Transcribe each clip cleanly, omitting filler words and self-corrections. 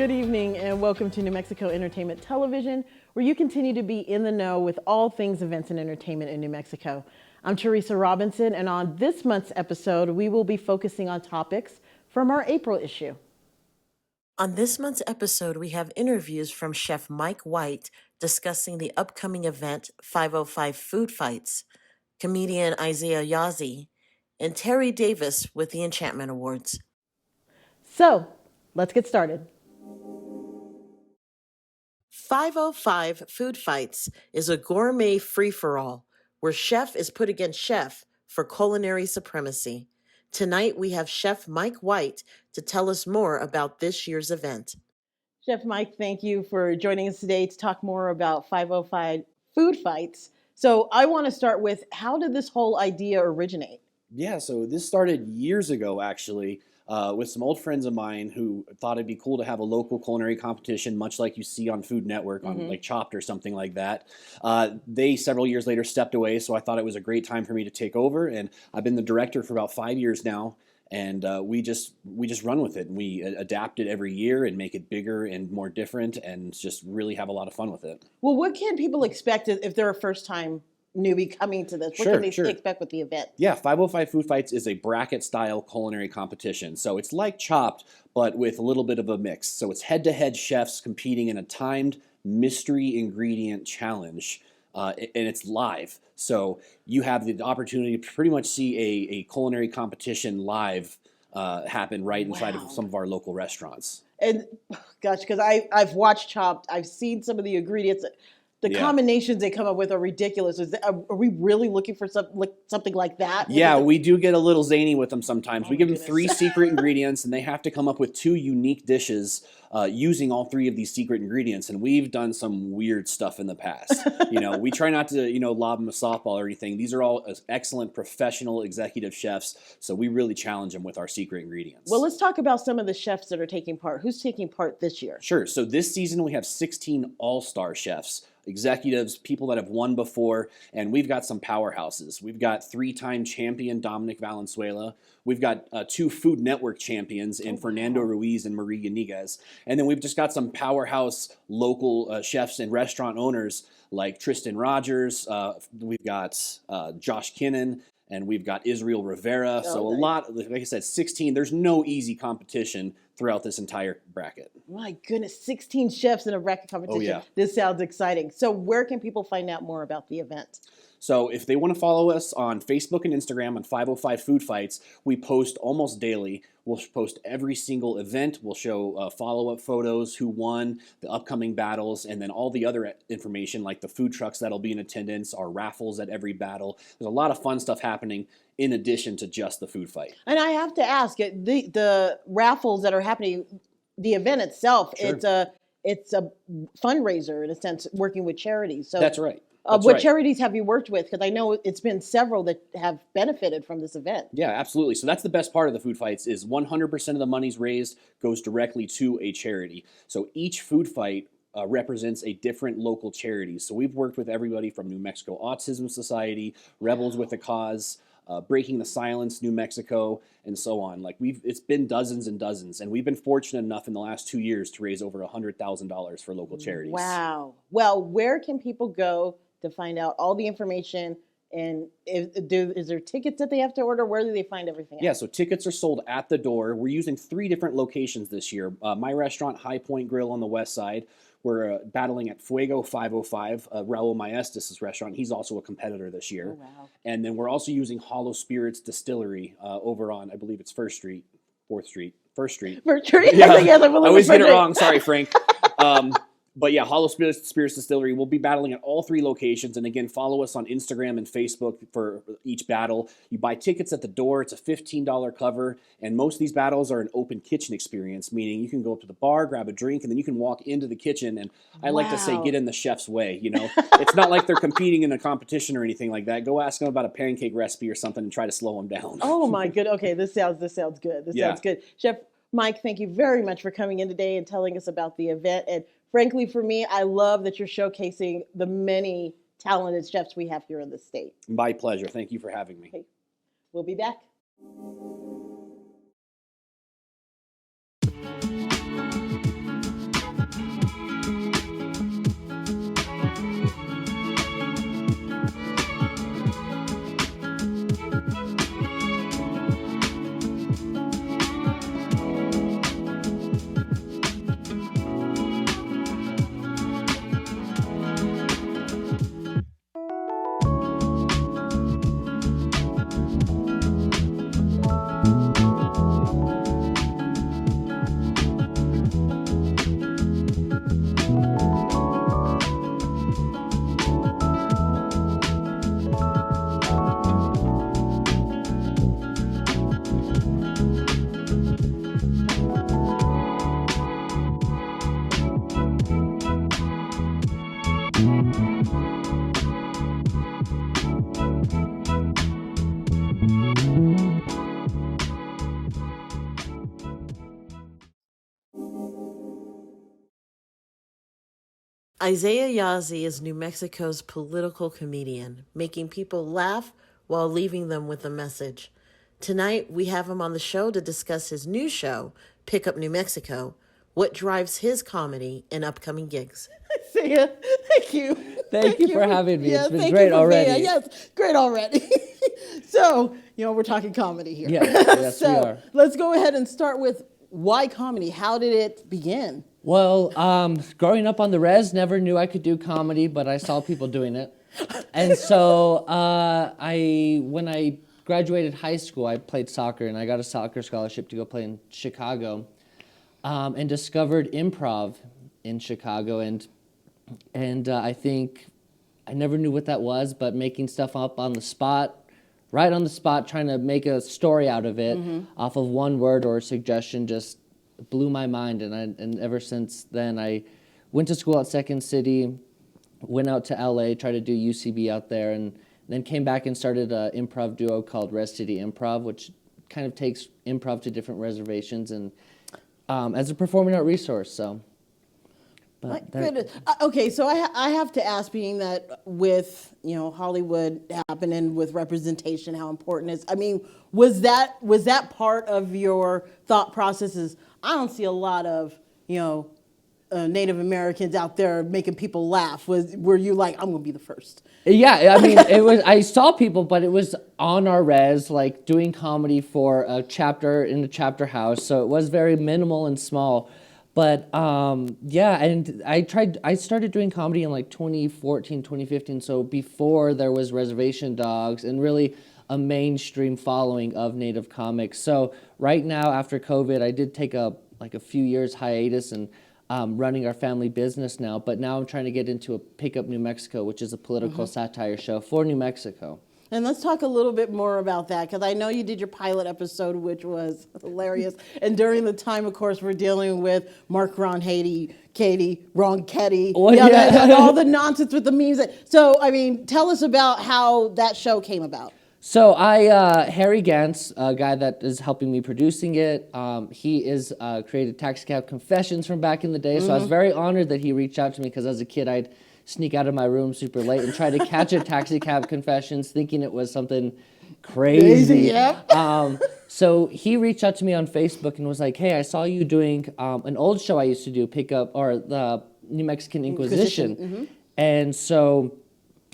Good evening and welcome to New Mexico Entertainment Television, where you continue to be in the know with all things events and entertainment in New Mexico. I'm Teresa Robinson, and on this month's episode, we will be focusing on topics from our April issue. On this month's episode, we have interviews from Chef Mike White discussing the upcoming event 505 Food Fights, comedian Isiah Yazzie, and Terry Davis with the Enchantment Awards. So, let's get started. 505 Food Fights is a gourmet free-for-all where chef is put against chef for culinary supremacy. Tonight, we have Chef Mike White to tell us more about this year's event. Chef Mike, thank you for joining us today to talk more about 505 Food Fights. So I want to start with, how did this whole idea originate? Yeah, so this started years ago, actually, with some old friends of mine who thought it'd be cool to have a local culinary competition, much like you see on Food Network on like Chopped or something like that. They several years later stepped away, so I thought it was a great time for me to take over, and I've been the director for about 5 years now. And we just run with it, and we adapt it every year and make it bigger and more different, and just really have a lot of fun with it. Well, what can people expect if they're a first-time newbie coming to this? What can they expect with the event? Yeah, 505 Food Fights is a bracket-style culinary competition. So it's like Chopped, but with a little bit of a mix. So it's head-to-head chefs competing in a timed mystery ingredient challenge. And it's live. So you have the opportunity to pretty much see a culinary competition live happen right inside of some of our local restaurants. And gosh, because I've watched Chopped, I've seen some of the ingredients. The combinations they come up with are ridiculous. Are we really looking for something like that? Yeah, we do get a little zany with them sometimes. We give them 3 goodness. secret ingredients, and they have to come up with 2 unique dishes using all 3 of these secret ingredients. And we've done some weird stuff in the past. We try not to, lob them a softball or anything. These are all excellent professional executive chefs, so we really challenge them with our secret ingredients. Well, let's talk about some of the chefs that are taking part. Who's taking part this year? Sure. So this season we have 16 all-star chefs, executives, people that have won before, and we've got some powerhouses. We've got 3-time champion Dominic Valenzuela. We've got 2 Food Network champions in Fernando Ruiz and Marie Yaniguez. And then we've just got some powerhouse local chefs and restaurant owners like Tristan Rogers. We've got Josh Kinnan. And we've got Israel Rivera. So a lot, like I said, 16. There's no easy competition throughout this entire bracket. My goodness, 16 chefs in a bracket competition. Oh, yeah. This sounds exciting. So where can people find out more about the event? So if they want to follow us on Facebook and Instagram on 505 Food Fights, we post almost daily. We'll post every single event. We'll show follow-up photos, who won, the upcoming battles, and then all the other information like the food trucks that'll be in attendance, our raffles at every battle. There's a lot of fun stuff happening in addition to just the food fight. And I have to ask, the raffles that are happening, the event itself, Sure. it's a fundraiser in a sense, working with charities. So That's right. What charities have you worked with? Because I know it's been several that have benefited from this event. Yeah, absolutely. So that's the best part of the food fights is 100% of the monies raised goes directly to a charity. So each food fight represents a different local charity. So we've worked with everybody from New Mexico Autism Society, Rebels with a Cause, Breaking the Silence, New Mexico, and so on. It's been dozens and dozens, and we've been fortunate enough in the last 2 years to raise over $100,000 for local charities. Wow. Well, where can people go to find out all the information? And is there tickets that they have to order? Where do they find everything Yeah, out? so tickets are sold at the door. We're using 3 different locations this year. My restaurant, High Point Grill on the west side. We're battling at Fuego 505, Raul Maestas' restaurant. He's also a competitor this year. Oh, wow. And then we're also using Hollow Spirits Distillery over on, I believe it's First Street. First Street. First Street? Yeah. Yes, I always get it wrong. Sorry, Frank. But yeah, Hollow Spirits Distillery. We'll be battling at all 3 locations. And again, follow us on Instagram and Facebook for each battle. You buy tickets at the door. It's a $15 cover. And most of these battles are an open kitchen experience, meaning you can go up to the bar, grab a drink, and then you can walk into the kitchen. And I like to say, get in the chef's way. It's not like they're competing in a competition or anything like that. Go ask them about a pancake recipe or something and try to slow them down. Oh my good. Okay, this sounds good. Sounds good. Chef Mike, thank you very much for coming in today and telling us about the event. And frankly, for me, I love that you're showcasing the many talented chefs we have here in the state. My pleasure. Thank you for having me. Okay. We'll be back. Isiah Yazzie is New Mexico's political comedian, making people laugh while leaving them with a message. Tonight, we have him on the show to discuss his new show, Pick Up New Mexico, what drives his comedy and upcoming gigs. Isiah, thank you. Thank you for having me. Yeah, It's been thank great you for already. being- yes, great already. So, we're talking comedy here. Yes, So, we are. let's go ahead and start with why comedy? How did it begin? Well, growing up on the res, never knew I could do comedy, but I saw people doing it. And so when I graduated high school, I played soccer, and I got a soccer scholarship to go play in Chicago, and discovered improv in Chicago. And I think I never knew what that was, but making stuff up on the spot, right on the spot, trying to make a story out of it off of one word or a suggestion just blew my mind. And ever since then, I went to school at Second City, went out to LA, tried to do UCB out there, and then came back and started an improv duo called Res City Improv, which kind of takes improv to different reservations and as a performing art resource. So. My goodness. Okay, so I have to ask, being that with Hollywood happening, with representation, how important it is. I mean, was that part of your thought processes? I don't see a lot of Native Americans out there making people laugh. Were you like, I'm gonna be the first? Yeah, I mean, it was. I saw people, but it was on our res, like doing comedy for a chapter in the chapter house. So it was very minimal and small. But yeah, and I started doing comedy in like 2014, 2015, so before there was Reservation Dogs and really a mainstream following of Native comics. So right now, after COVID, I did take a few years hiatus and running our family business now, but now I'm trying to get into a Pick Up New Mexico, which is a political satire show for New Mexico. And let's talk a little bit more about that, because I know you did your pilot episode, which was hilarious. And during the time, of course, we're dealing with Mark Ronchetti, Ronchetti, and all the nonsense with the memes. So, I mean, tell us about how that show came about. So Harry Gantz, a guy that is helping me producing it, he is created Taxi Cab Confessions from back in the day. So I was very honored that he reached out to me, because as a kid, I'd sneak out of my room super late and try to catch a Taxi Cab Confessions, thinking it was something crazy. So he reached out to me on Facebook and was like, "Hey, I saw you doing an old show I used to do, Pick Up, or the New Mexican Inquisition." And so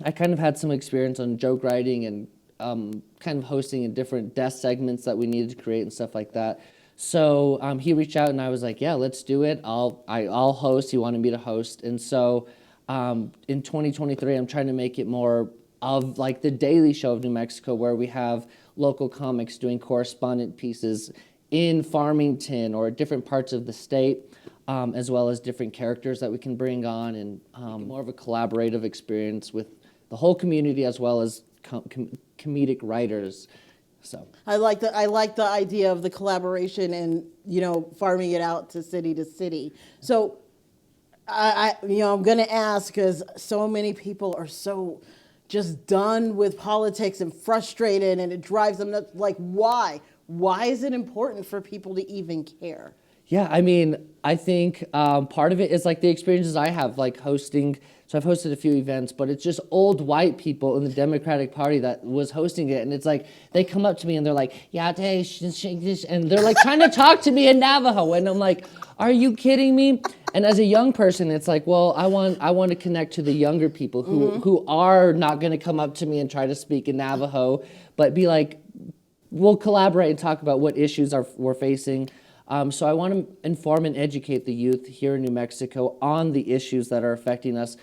I kind of had some experience on joke writing and kind of hosting in different desk segments that we needed to create and stuff like that. So he reached out and I was like, "Yeah, let's do it. I'll host." He wanted me to host, and so. In 2023, I'm trying to make it more of like the Daily Show of New Mexico, where we have local comics doing correspondent pieces in Farmington or different parts of the state, as well as different characters that we can bring on, and more of a collaborative experience with the whole community as well as comedic writers. So I like the idea of the collaboration and farming it out to city. So. I'm going to ask, because so many people are so just done with politics and frustrated, and it drives them nuts. Like, why? Why is it important for people to even care? Yeah, I mean, I think part of it is like the experiences I have, like hosting. So I've hosted a few events, but it's just old white people in the Democratic Party that was hosting it. And it's like, they come up to me and they're like, "Yeah, and they're like trying to talk to me in Navajo. And I'm like, "Are you kidding me?" And as a young person, it's like, well, I want to connect to the younger people who are not going to come up to me and try to speak in Navajo, but be like, we'll collaborate and talk about what issues we're facing. So I want to inform and educate the youth here in New Mexico on the issues that are affecting us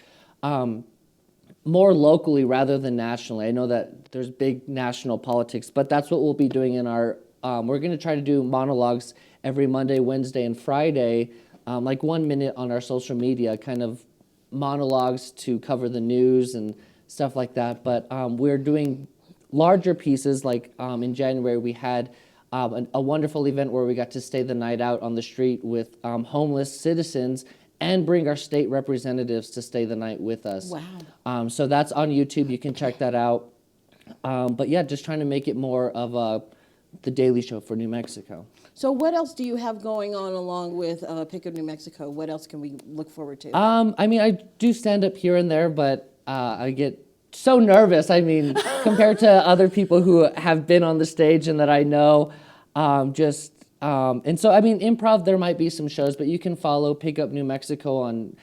more locally rather than nationally. I know that there's big national politics, but that's what we'll be doing in our, we're going to try to do monologues every Monday, Wednesday, and Friday, like 1 minute on our social media, kind of monologues to cover the news and stuff like that. But we're doing larger pieces, like in January we had a wonderful event where we got to stay the night out on the street with homeless citizens and bring our state representatives to stay the night with us. Wow. So that's on YouTube. You can check that out. But yeah, just trying to make it more of a the Daily Show for New Mexico. So what else do you have going on along with Pick of New Mexico? What else can we look forward to? I mean, I do stand up here and there, but I get so nervous. I mean, compared to other people who have been on the stage and that I know, and so, I mean, improv, there might be some shows, but you can follow Pick Up New Mexico on,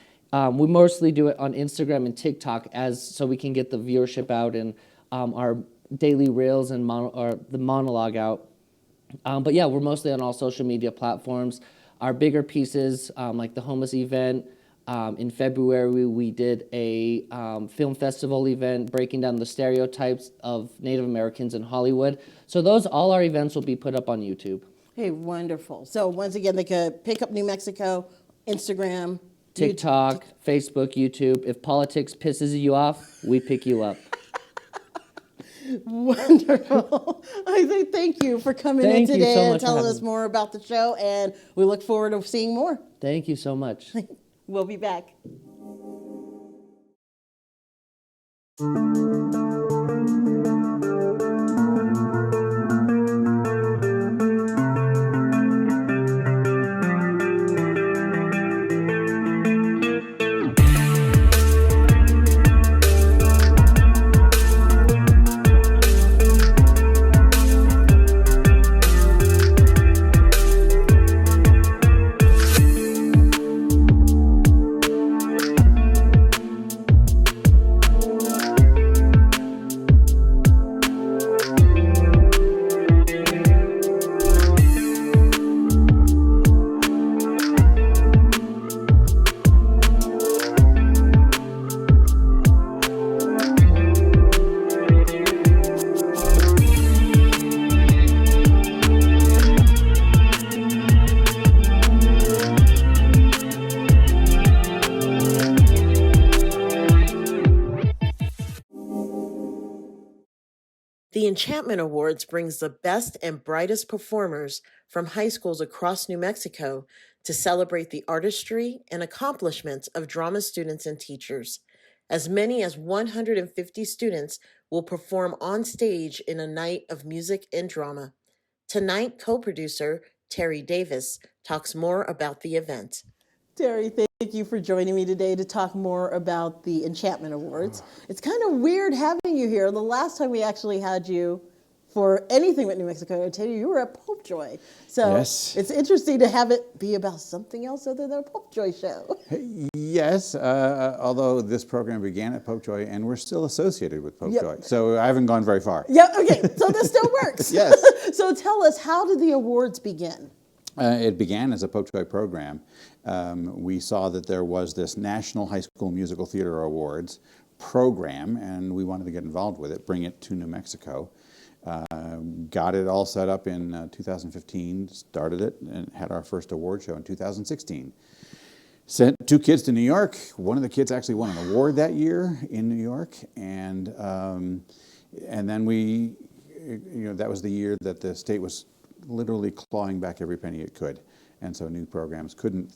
we mostly do it on Instagram and TikTok so we can get the viewership out and our daily reels and the monologue out. But yeah, we're mostly on all social media platforms. Our bigger pieces, like the homeless event, in February we did a film festival event breaking down the stereotypes of Native Americans in Hollywood. So all our events will be put up on YouTube. Hey, wonderful. So once again, they could Pick Up New Mexico, Instagram, TikTok, Facebook, YouTube. If politics pisses you off, we pick you up. Wonderful. I say thank you for coming in Thank you today so and much for telling having us me. more about the show, and we look forward to seeing more. Thank you so much. We'll be back. The Enchantment Awards brings the best and brightest performers from high schools across New Mexico to celebrate the artistry and accomplishments of drama students and teachers. As many as 150 students will perform on stage in a night of music and drama. Tonight, co-producer Terry Davis talks more about the event. Terry, thank you for joining me today to talk more about the Enchantment Awards. It's kind of weird having you here. The last time we actually had you for anything with New Mexico, I tell you were at Popejoy. So Yes. It's interesting to have it be about something else other than a Popejoy show. Yes, although this program began at Popejoy and we're still associated with Popejoy. So I haven't gone very far. Yeah, okay, so this still works. Yes. So tell us, how did the awards begin? It began as a Popejoy program. We saw that there was this National High School Musical Theater Awards program, and we wanted to get involved with it, bring it to New Mexico. Got it all set up in 2015, started it, and had our first award show in 2016. Sent 2 kids to New York. One of the kids actually won an award that year in New York, and then we, that was the year that the state was literally clawing back every penny it could, and so new programs couldn't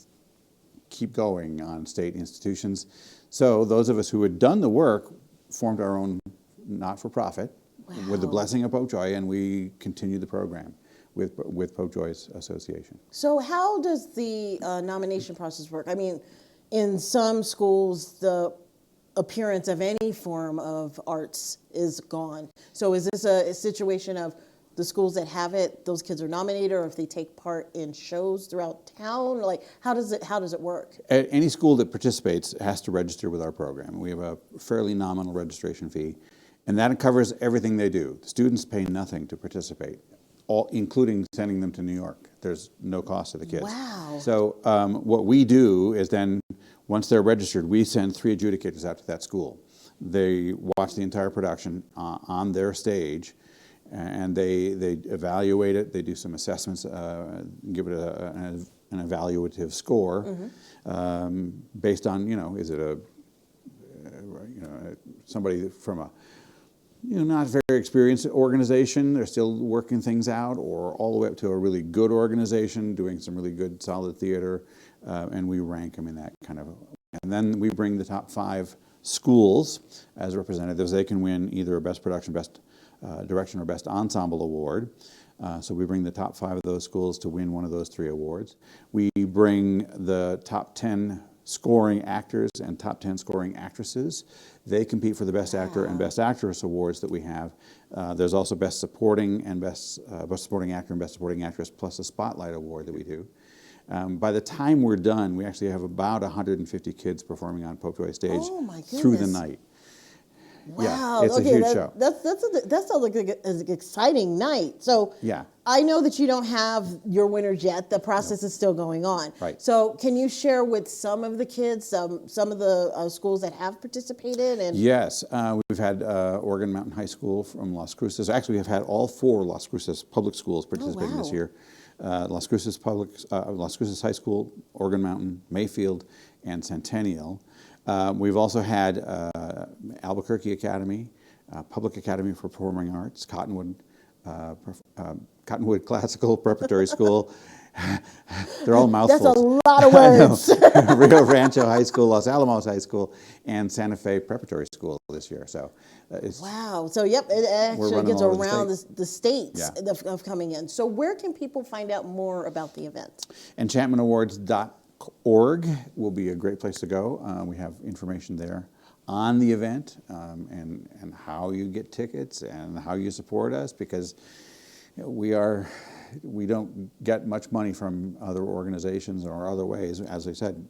keep going on state institutions. So those of us who had done the work formed our own not-for-profit with the blessing of Popejoy, and we continued the program with Popejoy's association. So how does the nomination process work? I mean, in some schools, the appearance of any form of arts is gone. So is this a situation of the schools that have it, those kids are nominated, or if they take part in shows throughout town? Like, how does it work? Any school that participates has to register with our program. We have a fairly nominal registration fee, and that covers everything they do. The students pay nothing to participate, including sending them to New York. There's no cost to the kids. Wow. So what we do is then, once they're registered, we send 3 adjudicators out to that school. They watch the entire production on their stage, and they evaluate it. They do some assessments, give it an evaluative score based on, is it somebody from a not very experienced organization, they're still working things out, or all the way up to a really good organization doing some really good solid theater, and we rank them in that kind of. And then we bring the top 5 schools as representatives. They can win either a Best Production, Best Direction, or Best Ensemble award. So we bring the top 5 of those schools to win one of those 3 awards. We bring the top 10 scoring actors and top 10 scoring actresses. They compete for the Best Actor and Best Actress awards that we have. There's also Best Supporting and Best Supporting Actor and Best Supporting Actress, plus a Spotlight Award that we do. By the time we're done, we actually have about 150 kids performing on Popejoy stage through the night. Wow. Yeah, it's a huge show. That sounds like an exciting night. So Yeah. I know that you don't have your winners yet. The process is still going on. Right. So can you share with some of the kids, some of the schools that have participated? And Yes, we've had Oregon Mountain High School from Las Cruces. Actually, we've had all 4 Las Cruces public schools participating this year. Las Cruces High School, Oregon Mountain, Mayfield, and Centennial. We've also had Albuquerque Academy, Public Academy for Performing Arts, Cottonwood Classical Preparatory School. They're all mouthfuls. that's a lot of words. Rio Rancho High School, Los Alamos High School, and Santa Fe Preparatory School this year. So it's Wow. So, yep, it actually running gets all over the around state. the states Yeah. of coming in. So where can people find out more about the event? EnchantmentAwards.org will be a great place to go. We have information there on the event and how you get tickets and how you support us, because we don't get much money from other organizations or other ways. As I said,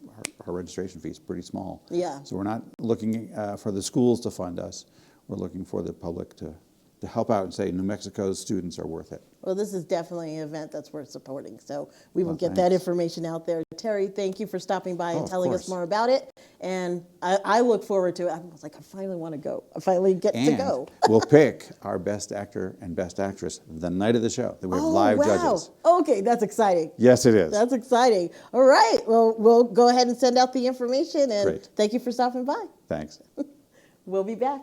our registration fee is pretty small. Yeah. So we're not looking for the schools to fund us. We're looking for the public to help out and say New Mexico's students are worth it. Well, this is definitely an event that's worth supporting. So we will get thanks. that information out there. Terry, thank you for stopping by and of telling us course. more about it. And I look forward to it. I was like, I finally want to go. I finally get to And go. we'll pick our Best Actor and Best Actress the night of the show. We have live judges. Okay, that's exciting. Yes, it is. That's exciting. All right. Well, we'll go ahead and send out the information. And Great. thank you for stopping by. Thanks. We'll be back.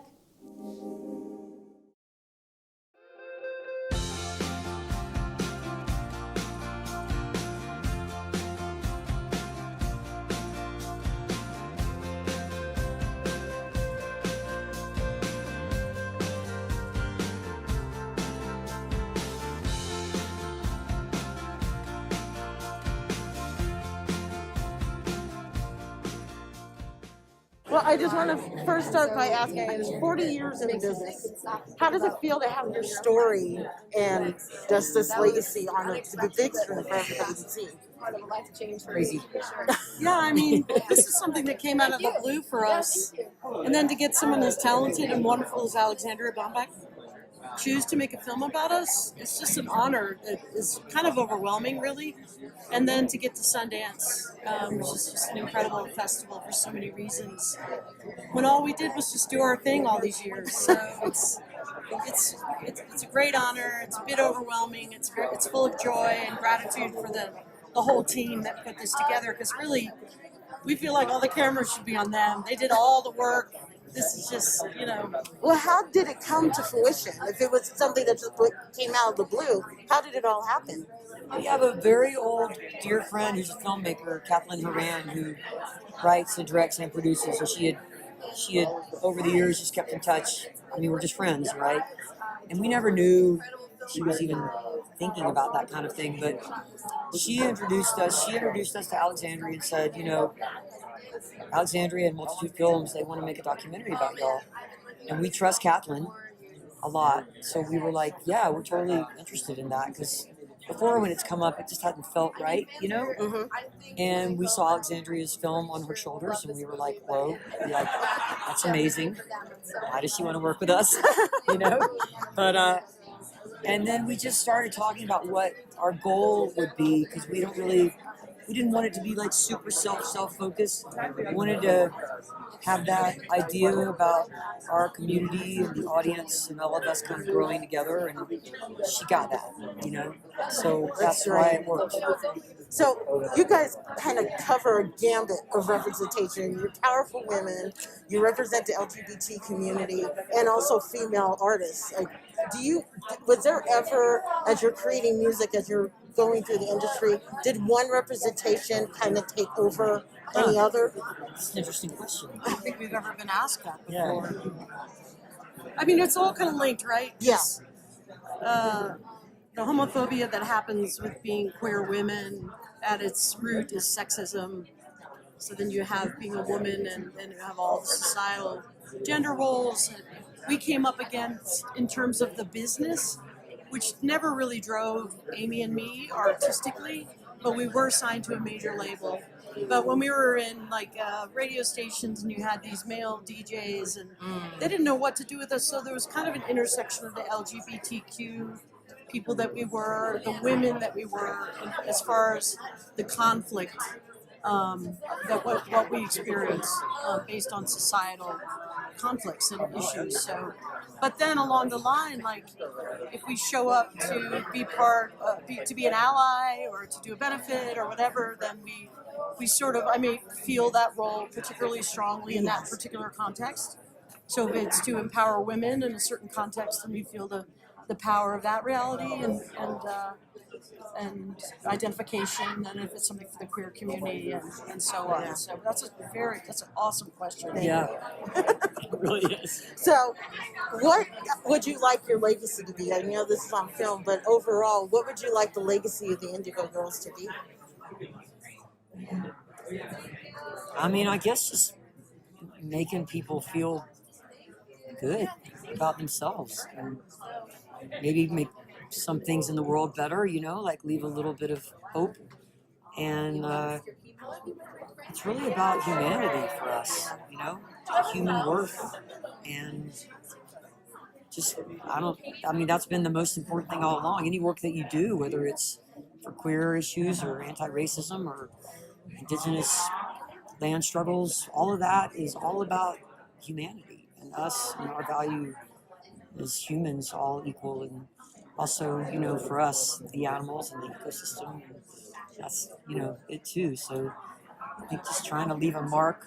Well, I just want to first start by asking, it's 40 years in business. How does it feel to have your story and just this legacy on the big screen for everybody to see? Crazy. Yeah, I mean, this is something that came out of the blue for us. And then to get someone as talented and wonderful as Alexandria Bombeck choose to make a film about us, it's just an honor that is kind of overwhelming, really. And then to get to Sundance, which is just an incredible festival for so many reasons, when all we did was just do our thing all these years. So it's a great honor. It's a bit overwhelming. It's full of joy and gratitude for the whole team that put this together, because really we feel like all the cameras should be on them. They did all the work. This is just, Well, how did it come to fruition? If it was something that just came out of the blue, how did it all happen? We have a very old dear friend who's a filmmaker, Kathleen Horan, who writes and directs and produces. So she had over the years just kept in touch. I mean, we're just friends, right? And we never knew she was even thinking about that kind of thing. But she introduced us to Alexandria and said, Alexandria and Multitude Films, they want to make a documentary about y'all. And we trust Kathleen a lot. So we were like, yeah, we're totally interested in that, because before, when it's come up, it just hadn't felt right, Mm-hmm. And we saw Alexandria's film on her shoulders, and we were like, whoa, that's amazing. Why does she want to work with us? But and then we just started talking about what our goal would be, because we didn't want it to be like super self-focused. We wanted to have that idea about our community and the audience and all of us kind of growing together, and she got that, So that's why it worked. So you guys kind of cover a gambit of representation. You're powerful women. You represent the LGBT community and also female artists. Like, was there ever, as you're creating music, as you're going through the industry, did one representation kind of take over any other? It's an interesting question. I don't think we've ever been asked that before. Yeah. I mean, it's all kind of linked, right? Yeah. the homophobia that happens with being queer women at its root is sexism. So then you have being a woman, and then you have all the societal gender roles. And we came up against in terms of the business, which never really drove Amy and me artistically, but we were signed to a major label. But when we were in radio stations and you had these male DJs and they didn't know what to do with us, so there was kind of an intersection of the LGBTQ people that we were, the women that we were, and as far as the conflict that what we experience based on societal conflicts and issues. So, but then along the line, if we show up to be to be an ally or to do a benefit or whatever, then we sort of, feel that role particularly strongly in that particular context. So if it's to empower women in a certain context, then we feel the power of that reality and identification, and if it's something for the queer community and so on. Yeah. So that's an awesome question. Yeah, it really is. So, what would you like your legacy to be? I know this is on film, but overall, what would you like the legacy of the Indigo Girls to be? I guess just making people feel good about themselves and maybe make some things in the world better, leave a little bit of hope. And it's really about humanity for us, human worth. And just, that's been the most important thing all along. Any work that you do, whether it's for queer issues or anti-racism or indigenous land struggles, all of that is all about humanity and us and our value as humans, all equal, and also, for us, the animals and the ecosystem, that's, it too. So I think just trying to leave a mark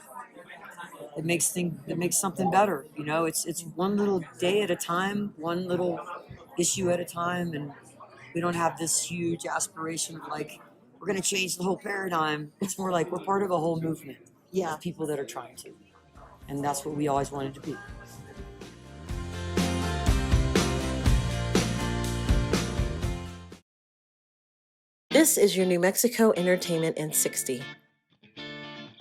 that makes something better. It's one little day at a time, one little issue at a time, and we don't have this huge aspiration of we're going to change the whole paradigm. It's more like we're part of a whole movement of people that are trying to, and that's what we always wanted to be. This is your New Mexico Entertainment in 60.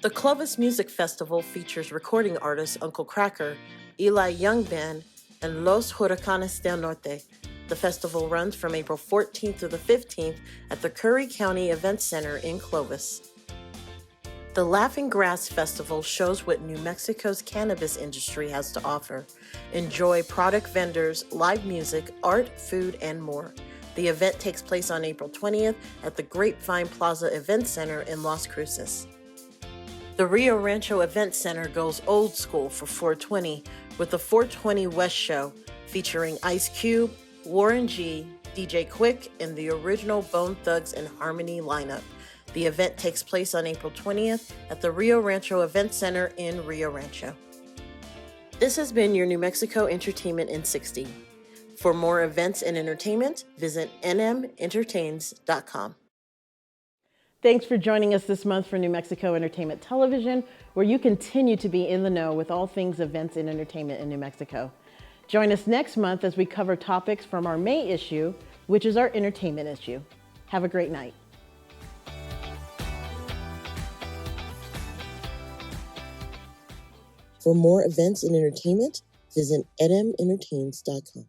The Clovis Music Festival features recording artists Uncle Cracker, Eli Young Band, and Los Huracanes del Norte. The festival runs from April 14th through the 15th at the Curry County Event Center in Clovis. The Laughing Grass Festival shows what New Mexico's cannabis industry has to offer. Enjoy product vendors, live music, art, food, and more. The event takes place on April 20th at the Grapevine Plaza Event Center in Las Cruces. The Rio Rancho Event Center goes old school for 420 with the 420 West Show featuring Ice Cube, Warren G, DJ Quick, and the original Bone Thugs and Harmony lineup. The event takes place on April 20th at the Rio Rancho Event Center in Rio Rancho. This has been your New Mexico Entertainment in 60. For more events and entertainment, visit nmentertains.com. Thanks for joining us this month for New Mexico Entertainment Television, where you continue to be in the know with all things events and entertainment in New Mexico. Join us next month as we cover topics from our May issue, which is our entertainment issue. Have a great night. For more events and entertainment, visit nmentertains.com.